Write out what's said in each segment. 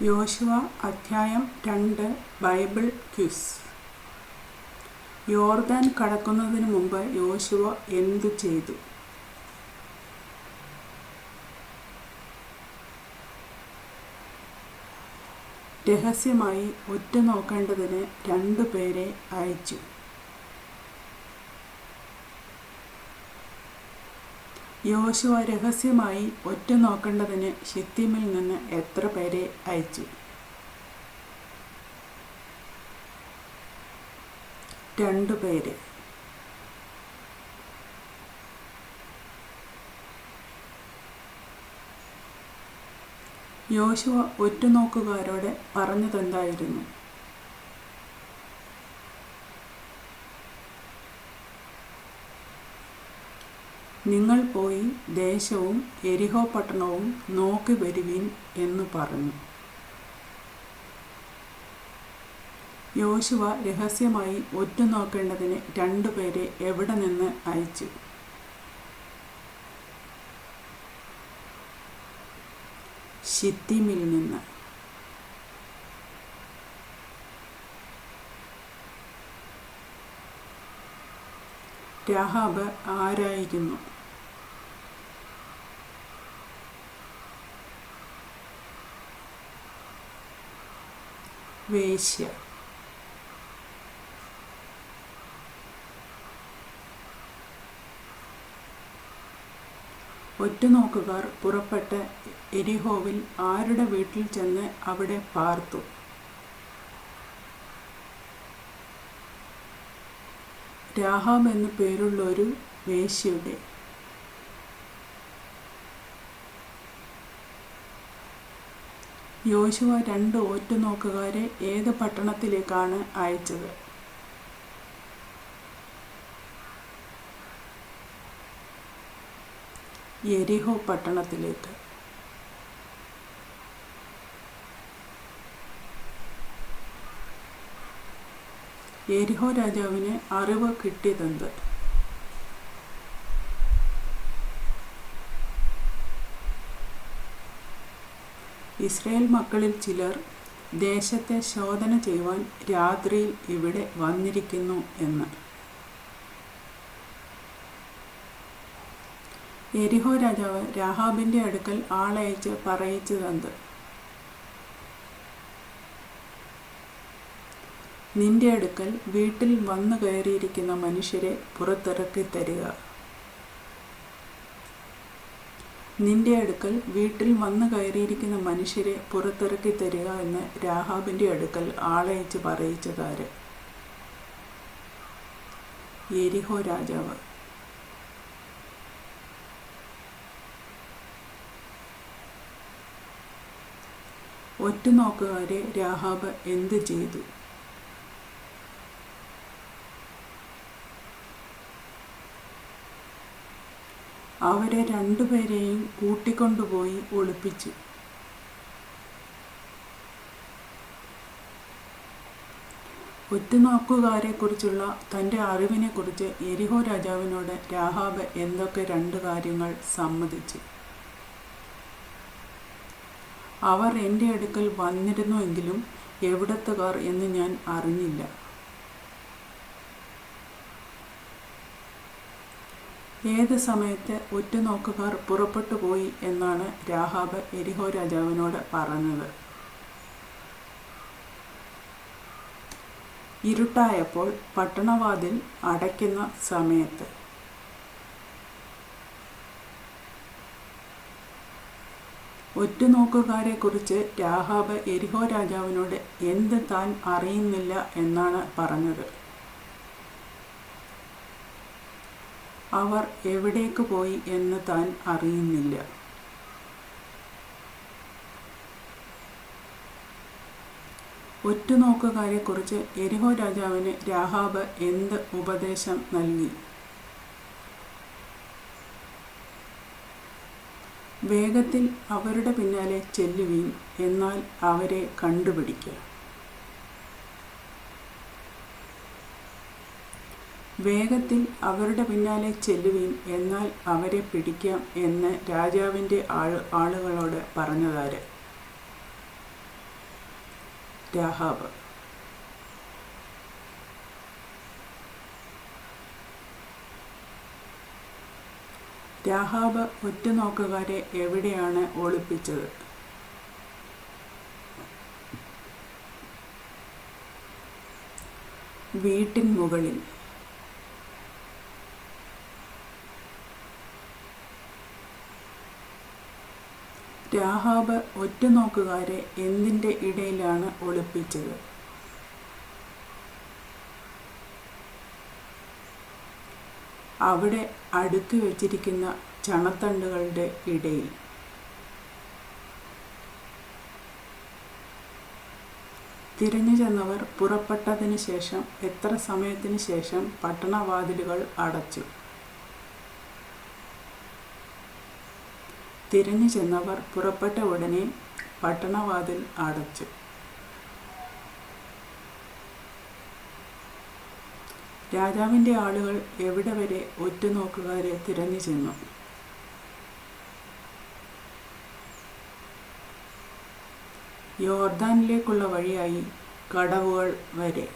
യോശുവ അധ്യായം 2 Bible quiz. യോർദാൻ കടക്കുന്നതിന് മുമ്പ് യോശുവ എന്തു ചെയ്തു? രഹസ്യമായി ഒറ്റുനോക്കേണ്ടതിന് 2 പേരെ അയച്ചു. യോശുവ രഹസ്യമായി ഒറ്റുനോക്കേണ്ടതിന് ശിത്തീമിൽ നിന്ന് എത്ര പേരെ അയച്ചു? 2 പേരെ. യോശുവ ഒറ്റുനോക്കുകാരോട് പറഞ്ഞതെന്തായിരുന്നു? നിങ്ങൾ പോയി ദേശവും യെരിഹോ പട്ടണവും നോക്കി വരുവിൻ എന്ന് പറഞ്ഞു. യോശുവ രഹസ്യമായി ഒറ്റുനോക്കേണ്ടതിന് 2 പേരെ എവിടെ നിന്ന് അയച്ചു? ശിത്തീമിൽ നിന്ന്. രാഹാബ് ആരായിരുന്നു? വേശ്യ. ഒറ്റുനോക്കുകാർ പുറപ്പെട്ട് യെരിഹോവിൽ ആരുടെ വീട്ടിൽ ചെന്ന് അവിടെ പാർത്തു? രാഹാബ് എന്നു പേരുള്ളൊരു വേശ്യയുടെ. യോശുവ 2 ഒറ്റുനോക്കുകാരെ ഏത് പട്ടണത്തിലേക്കാണ് അയച്ചത്? യെരിഹോ പട്ടണത്തിലേക്ക്. യെരിഹോ രാജാവിന് അറിവ് കിട്ടിയതെന്ത്? ഇസ്രായേൽ മക്കളിൽ ചിലർ ദേശത്തെ ശോധന ചെയ്യുവാൻ രാത്രിയിൽ ഇവിടെ വന്നിരിക്കുന്നു എന്ന്. യെരിഹോ രാജാവ് രാഹാബിൻ്റെ അടുക്കൽ ആളയച്ച് പറയിച്ചതെന്ത്? നിന്റെ അടുക്കൽ വീട്ടിൽ വന്നു കയറിയിരിക്കുന്ന മനുഷ്യരെ പുറത്തിറക്കി തരിക. നിന്റെ അടുക്കൽ വീട്ടിൽ വന്നു കയറിയിരിക്കുന്ന മനുഷ്യരെ പുറത്തിറക്കി തരിക എന്ന് രാഹാബിൻ്റെ അടുക്കൽ ആളയച്ച് പറയിച്ചതാര്? യെരിഹോ രാജാവ്. ഒറ്റുനോക്കുകാരെ രാഹാബ് എന്ത് ചെയ്തു? അവരെ 2 പേരെയും കൂട്ടിക്കൊണ്ടുപോയി ഒളിപ്പിച്ചു. ഒറ്റുനോക്കുകാരെക്കുറിച്ചുള്ള തൻ്റെ അറിവിനെക്കുറിച്ച് യെരിഹോ രാജാവിനോട് രാഹാബ് എന്തൊക്കെ 2 കാര്യങ്ങൾ സമ്മതിച്ചു? അവർ എൻ്റെ അടുക്കൽ വന്നിരുന്നുവെങ്കിലും എവിടത്തുകാർ എന്ന് ഞാൻ അറിഞ്ഞില്ല. ഏത് സമയത്ത് ഒറ്റുനോക്കുകാർ പുറപ്പെട്ടു പോയി എന്നാണ് രാഹാബ് യെരിഹോ രാജാവിനോട് പറഞ്ഞത്? ഇരുട്ടായപ്പോൾ പട്ടണവാതിൽ അടയ്ക്കുന്ന സമയത്ത്. ഒറ്റുനോക്കുകാരെക്കുറിച്ച് രാഹാബ് യെരിഹോ രാജാവിനോട് എന്ത് താൻ അറിയുന്നില്ല എന്നാണ് പറഞ്ഞത്? അവർ എവിടേക്ക് പോയി എന്ന് താൻ അറിയുന്നില്ല. ഒറ്റുനോക്കുകാരെക്കുറിച്ച് യെരിഹോ രാജാവിന് രാഹാബ് എന്ത് ഉപദേശം നൽകി? വേഗത്തിൽ അവരുടെ പിന്നാലെ ചെല്ലുവീൻ, എന്നാൽ അവരെ കണ്ടുപിടിക്കുക. വേഗത്തിൽ അവരുടെ പിന്നാലെ ചെല്ലുവിൻ, എന്നാൽ അവരെ പിടിക്കാം എന്ന് രാജാവിൻ്റെ ആളുകളോട് പറഞ്ഞതാര്? രാഹാബ്. രാഹാബ് ഒറ്റുനോക്കുകാരെ എവിടെയാണ് ഒളിപ്പിച്ചത്? വീട്ടിൻ മുകളിൽ. രാഹാബ് ഒറ്റുനോക്കുകാരെ എന്തിൻ്റെ ഇടയിലാണ് ഒളിപ്പിച്ചത്? അവിടെ അടുക്കി വച്ചിരിക്കുന്ന ചണത്തണ്ടുകളുടെ ഇടയിൽ. തിരഞ്ഞു ചെന്നവർ പുറപ്പെട്ടതിന് ശേഷം എത്ര സമയത്തിന് ശേഷം പട്ടണവാതിലുകൾ അടച്ചു? തിരഞ്ഞു ചെന്നവർ പുറപ്പെട്ട ഉടനെ പട്ടണവാതിൽ അടച്ചു. രാജാവിൻ്റെ ആളുകൾ എവിടെ വരെ ഒറ്റുനോക്കുകാരെ തിരഞ്ഞു ചെന്നു? യോർദാനിലേക്കുള്ള വഴിയായി കടവുകൾ വരെ.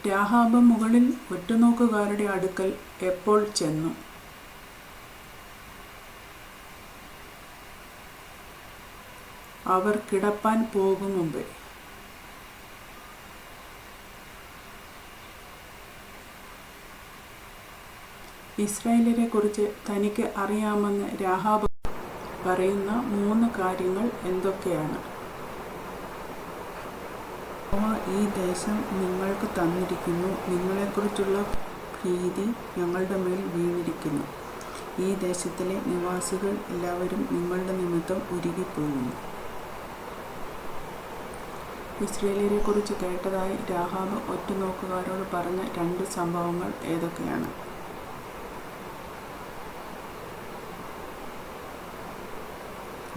രാഹാബ് മുകളിൽ ഒറ്റുനോക്കുകാരുടെ അടുക്കൽ എപ്പോൾ ചെന്നു? അവർ കിടപ്പാൻ പോകും മുമ്പ്. ഇസ്രായേലിനെ കുറിച്ച് തനിക്ക് അറിയാമെന്ന് രാഹാബ് പറയുന്ന 3 കാര്യങ്ങൾ എന്തൊക്കെയാണ്? ഈ ദേശം നിങ്ങൾക്ക് തന്നിരിക്കുന്നു, നിങ്ങളെക്കുറിച്ചുള്ള ഭീതി ഞങ്ങളുടെ മേൽ വീണിരിക്കുന്നു. ഈ ദേശത്തിലെ നിവാസികൾ എല്ലാവരും നിങ്ങളുടെ നിമിത്തം ഉരുകിപ്പോകുന്നു. ഇസ്രായേലിനെ കുറിച്ച് കേട്ടതായി രാഹാബ് ഒറ്റുനോക്കുകാരോട് പറഞ്ഞ 2 സംഭവങ്ങൾ ഏതൊക്കെയാണ്?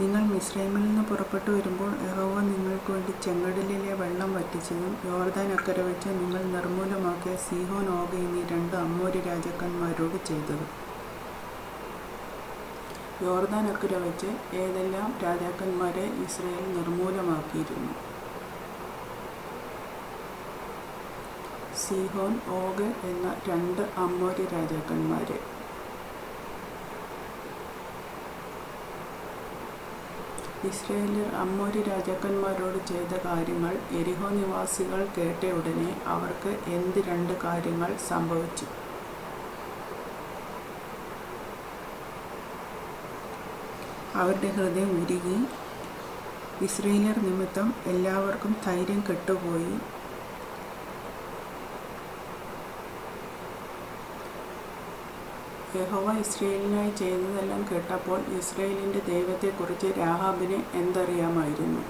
നിങ്ങൾ മിസ്രൈമിൽ നിന്ന് പുറപ്പെട്ടു വരുമ്പോൾ യഹോവ നിങ്ങൾക്ക് വേണ്ടി ചെങ്കടലിലെ വെള്ളം വറ്റിച്ചതും യോർദാൻ അക്കരെ വെച്ച് നിങ്ങൾ നിർമൂലമാക്കിയ സീഹോൻ, ഓഗ് എന്നീ 2 അമോരി രാജാക്കന്മാരോട് ചെയ്തത്. യോർദാൻ അക്കരെ വെച്ച് ഏതെല്ലാം രാജാക്കന്മാരെ ഇസ്രായേൽ നിർമൂലമാക്കിയിരുന്നു? സീഹോൻ, ഓഗ് എന്ന 2 അമോരി രാജാക്കന്മാരെ. ഇസ്രായേലിയർ അമോരി രാജാക്കന്മാരോട് ചെയ്ത കാര്യങ്ങൾ യെരിഹോ നിവാസികൾ കേട്ടയുടനെ അവർക്ക് എന്ത് 2 കാര്യങ്ങൾ സംഭവിച്ചു? അവരുടെ ഹൃദയം ഉരുകി. ഇസ്രായേലിയർ നിമിത്തം എല്ലാവർക്കും ധൈര്യം കെട്ടുപോയി. യഹോവ ഇസ്രായേലിനായി ചെയ്തതെല്ലാം കേട്ടപ്പോൾ ഇസ്രായേലിൻ്റെ ദൈവത്തെക്കുറിച്ച് രാഹാബിന് എന്തറിയാമായിരുന്നു?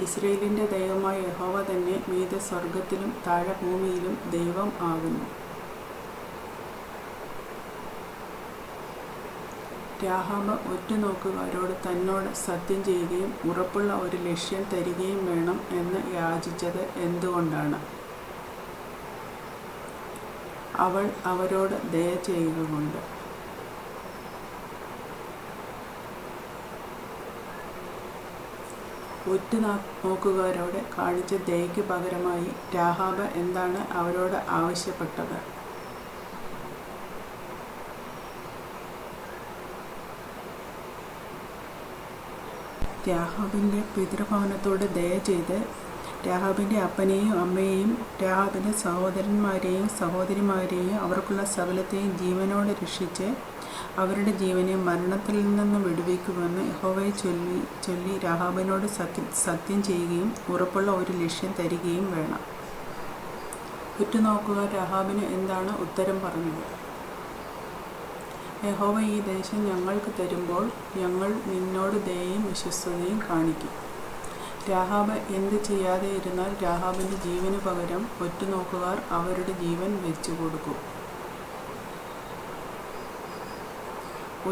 ഇസ്രായേലിൻ്റെ ദൈവമായ യഹോവ തന്നെ മീതെ സ്വർഗത്തിലും താഴെ ഭൂമിയിലും ദൈവം ആകുന്നു. രാഹാബ് ഒറ്റുനോക്കുകാരോട് തന്നോട് സത്യം ചെയ്യുകയും ഉറപ്പുള്ള ഒരു ലക്ഷ്യം തരികയും വേണം എന്ന് യാചിച്ചത് എന്തുകൊണ്ടാണ്? അവൾ അവരോട് ദയ ചെയ്യുക കൊണ്ട്. ഒറ്റുനോക്കുകാരോട് കാണിച്ച ദയയ്ക്ക് പകരമായി രാഹാബ് എന്താണ് അവരോട് ആവശ്യപ്പെട്ടത്? രാഹാബിൻ്റെ പിതൃഭവനത്തോട് ദയ ചെയ്ത് രാഹാബിൻ്റെ അപ്പനെയും അമ്മയെയും രാഹാബിൻ്റെ സഹോദരന്മാരെയും സഹോദരിമാരെയും അവർക്കുള്ള സകലത്തെയും ജീവനോടെ രക്ഷിച്ച് അവരുടെ ജീവനെ മരണത്തിൽ നിന്ന് വിടുവിക്കുമെന്ന് യഹോവയെ ചൊല്ലി രാഹാബിനോട് സത്യം ചെയ്യുകയും ഉറപ്പുള്ള ഒരു ലക്ഷ്യം തരികയും വേണം. ഉറ്റുനോക്കുകാർ രാഹാബിന് എന്താണ് ഉത്തരം പറഞ്ഞത്? യഹോവ ഈ ദേശം ഞങ്ങൾക്ക് തരുമ്പോൾ ഞങ്ങൾ നിന്നോട് ദയയും വിശ്വസ്തതയും കാണിക്കും. രാഹാബ് എന്ത് ചെയ്യാതെ ഇരുന്നാൽ രാഹാബിൻ്റെ ജീവന് പകരം ഒറ്റുനോക്കുകാർ അവരുടെ ജീവൻ വെച്ചു കൊടുക്കും.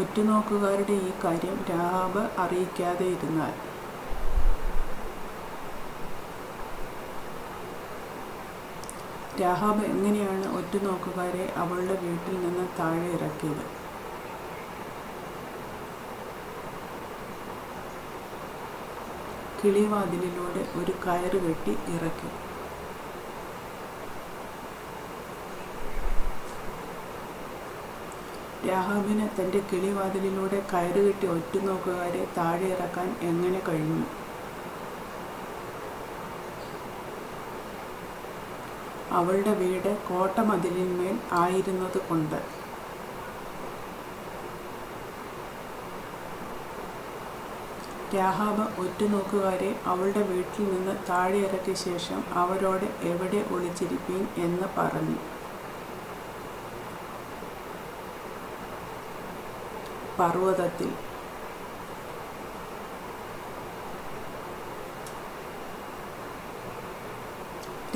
ഒറ്റുനോക്കുകാരുടെ ഈ കാര്യം രാഹാബ് അറിയിക്കാതെ ഇരുന്നാൽ രാഹാബ് എങ്ങനെയാണ് ഒറ്റുനോക്കുകാരെ അവളുടെ വീട്ടിൽ നിന്ന് താഴെ ഇറക്കിയത്? കിളിവാതിലിലൂടെ ഒരു കയറ് കെട്ടി ഇറക്കി. രാഹാബിന് തൻ്റെ കിളിവാതിലിലൂടെ കയറുകെട്ടി ഒറ്റുനോക്കുകാരെ താഴെ ഇറക്കാൻ എങ്ങനെ കഴിഞ്ഞു? അവളുടെ വീട് കോട്ടമതിലിന്മേൽ ആയിരുന്നത് കൊണ്ട്. രാഹാബ് ഒറ്റുനോക്കുകാരെ അവളുടെ വീട്ടിൽ നിന്ന് താഴെ ഇറക്കിയ ശേഷം അവരോട് എവിടെ ഒളിച്ചിരിപ്പീൻ എന്ന് പറഞ്ഞു. പർവ്വതത്തിൽ.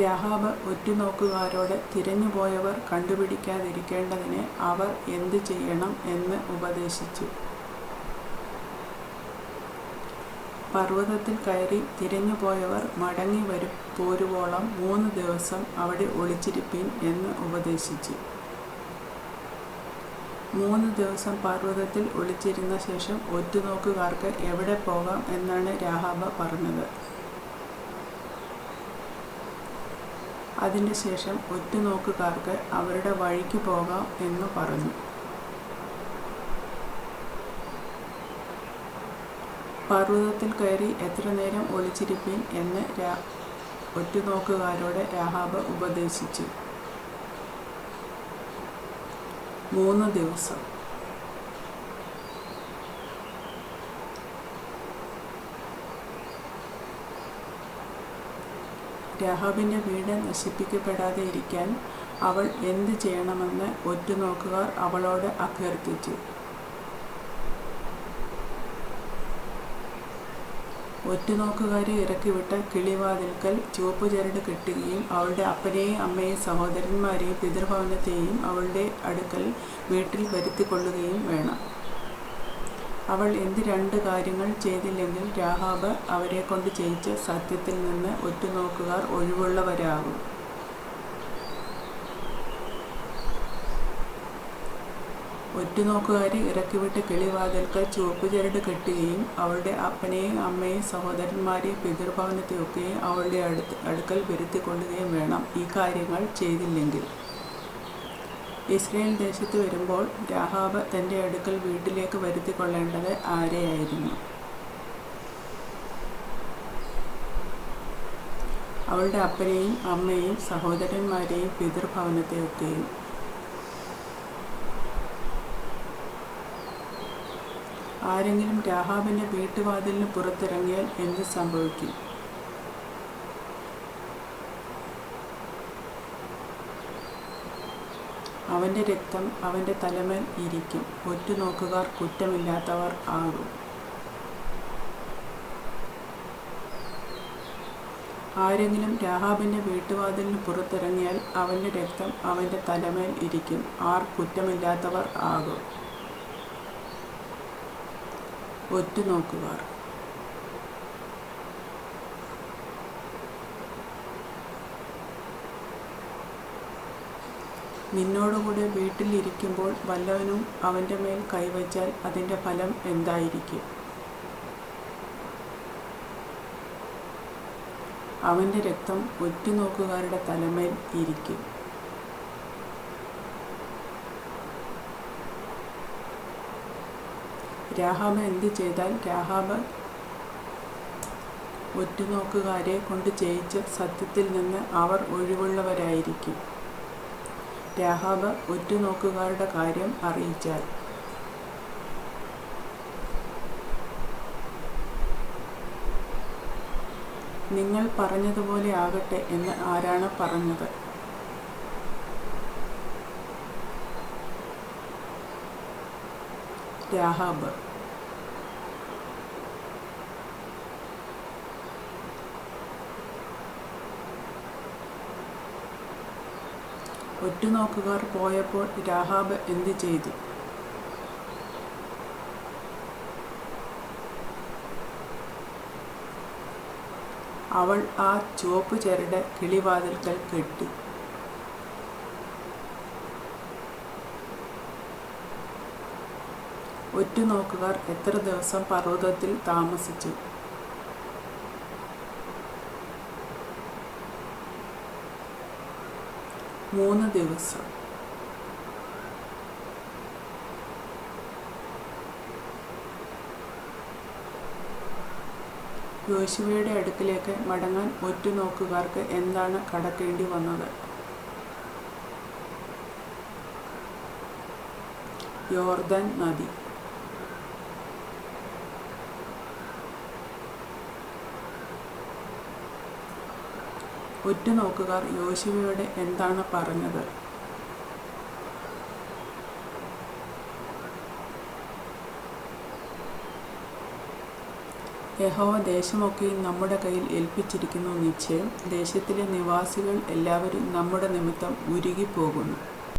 രാഹാബ് ഒറ്റുനോക്കുകാരോട് തിരഞ്ഞുപോയവർ കണ്ടുപിടിക്കാതിരിക്കേണ്ടതിന് അവർ എന്തു ചെയ്യണം എന്ന് ഉപദേശിച്ചു. പർവ്വതത്തിൽ കയറി തിരഞ്ഞുപോയവർ മടങ്ങി പോരുവോളം 3 ദിവസം അവിടെ ഒളിച്ചിരിപ്പീൻ എന്ന് ഉപദേശിച്ചു. 3 ദിവസം പർവ്വതത്തിൽ ഒളിച്ചിരുന്ന ശേഷം ഒറ്റുനോക്കുകാർക്ക് എവിടെ പോകാം എന്നാണ് രാഹാബ് പറഞ്ഞത്. അതിൻ്റെ ശേഷം ഒറ്റുനോക്കുകാർക്ക് അവരുടെ വഴിക്ക് പോകാം എന്ന് പറഞ്ഞു. പർവ്വതത്തിൽ കയറി എത്ര നേരം ഒളിച്ചിരിപ്പീൻ എന്ന് ഒറ്റുനോക്കുകാരോട് രാഹാബ് ഉപദേശിച്ചു. 3 ദിവസം. രാഹാബിൻ്റെ വീട് നശിപ്പിക്കപ്പെടാതെ ഇരിക്കാൻ അവൾ എന്ത് ചെയ്യണമെന്ന് ഒറ്റുനോക്കുകാർ അവളോട് അഭ്യർത്ഥിച്ചു. ഒറ്റുനോക്കുകാരെ ഇറക്കിവിട്ട കിളിവാതിൽക്കൽ ചുവപ്പുചരട് കെട്ടുകയും അവളുടെ അപ്പനെയും അമ്മയെയും സഹോദരന്മാരെയും പിതൃഭവനത്തെയും അവളുടെ അടുക്കൽ വീട്ടിൽ വരുത്തിക്കൊള്ളുകയും വേണം. അവൾ എന്ത് 2 കാര്യങ്ങൾ ചെയ്തില്ലെങ്കിൽ രാഹാബ് അവരെക്കൊണ്ട് ചെയ്യിച്ച സത്യത്തിൽ നിന്ന് ഒറ്റുനോക്കുകാർ ഒഴിവുള്ളവരാകും. ഒറ്റുനോക്കുകാരെ ഇറക്കിവിട്ട് കിളിവാതിൽക്കൽ ചുവപ്പുചരട് കെട്ടുകയും അവളുടെ അപ്പനെയും അമ്മയെയും സഹോദരന്മാരെയും പിതൃഭവനത്തെയൊക്കെയും അവളുടെ അടുക്കൽ വരുത്തിക്കൊള്ളുകയും വേണം. ഈ കാര്യങ്ങൾ ചെയ്തില്ലെങ്കിൽ ഇസ്രായേൽ ദേശത്ത് വരുമ്പോൾ രാഹാബ് തൻ്റെ അടുക്കൽ വീട്ടിലേക്ക് വരുത്തിക്കൊള്ളേണ്ടത് ആരെയായിരുന്നു? അവളുടെ അപ്പനെയും അമ്മയെയും സഹോദരന്മാരെയും പിതൃഭവനത്തെയൊക്കെയും. ആരെങ്കിലും രാഹാബിൻ്റെ വീട്ടുവാതിലിന് പുറത്തിറങ്ങിയാൽ എന്ത് സംഭവിക്കും? അവൻ്റെ രക്തം അവൻ്റെ തലമേൽ ഇരിക്കും. ഒറ്റുനോക്കുകാർ കുറ്റമില്ലാത്തവർ ആകും. ആരെങ്കിലും രാഹാബിൻ്റെ വീട്ടുവാതിലിന് പുറത്തിറങ്ങിയാൽ അവൻ്റെ രക്തം അവൻ്റെ തലമേൽ ഇരിക്കും. ആർ കുറ്റമില്ലാത്തവർ ആകും? ഒറ്റുനോക്കുകാർ. നിന്നോടുകൂടെ വീട്ടിലിരിക്കുമ്പോൾ വല്ലവനും അവൻ്റെ മേൽ കൈവച്ചാൽ അതിൻ്റെ ഫലം എന്തായിരിക്കും? അവൻ്റെ രക്തം ഒറ്റുനോക്കുകാരുടെ തലമേൽ ഇരിക്കും. രാഹാബ് എന്ത് ചെയ്താൽ രാഹാബ് ഒറ്റുനോക്കുകാരെ കൊണ്ട് ചെയ്യിച്ച സത്യത്തിൽ നിന്ന് അവർ ഒഴിവുള്ളവരായിരിക്കും. രാഹാബ് ഒറ്റുനോക്കുകാരുടെ കാര്യം അറിയിച്ചാൽ. നിങ്ങൾ പറഞ്ഞതുപോലെ ആകട്ടെ എന്ന് ആരാണ് പറഞ്ഞത്? രാഹാബ്. ഒറ്റുനോക്കുകാർ പോയപ്പോൾ രാഹാബ് എന്ത് ചെയ്തു? അവൾ ആ ചുവപ്പ് ചരട് കിളിവാതിൽക്കൽ കെട്ടി. ഒറ്റുനോക്കുകാർ എത്ര ദിവസം പർവ്വതത്തിൽ താമസിച്ചു? 3 ദിവസം. യോശുവയുടെ അടുക്കിലേക്ക് മടങ്ങാൻ ഒറ്റുനോക്കുകാർക്ക് എന്താണ് കടക്കേണ്ടി വന്നത്? യോർദാൻ നദി. ഒറ്റുനോക്കുകാർ യോശുവയോട് എന്താണ് പറഞ്ഞത്? യഹോവ ദേശമൊക്കെയും നമ്മുടെ കയ്യിൽ ഏൽപ്പിച്ചിരിക്കുന്നു നിശ്ചയം. ദേശത്തിലെ നിവാസികൾ എല്ലാവരും നമ്മുടെ നിമിത്തം ഉരുകിപ്പോകുന്നു.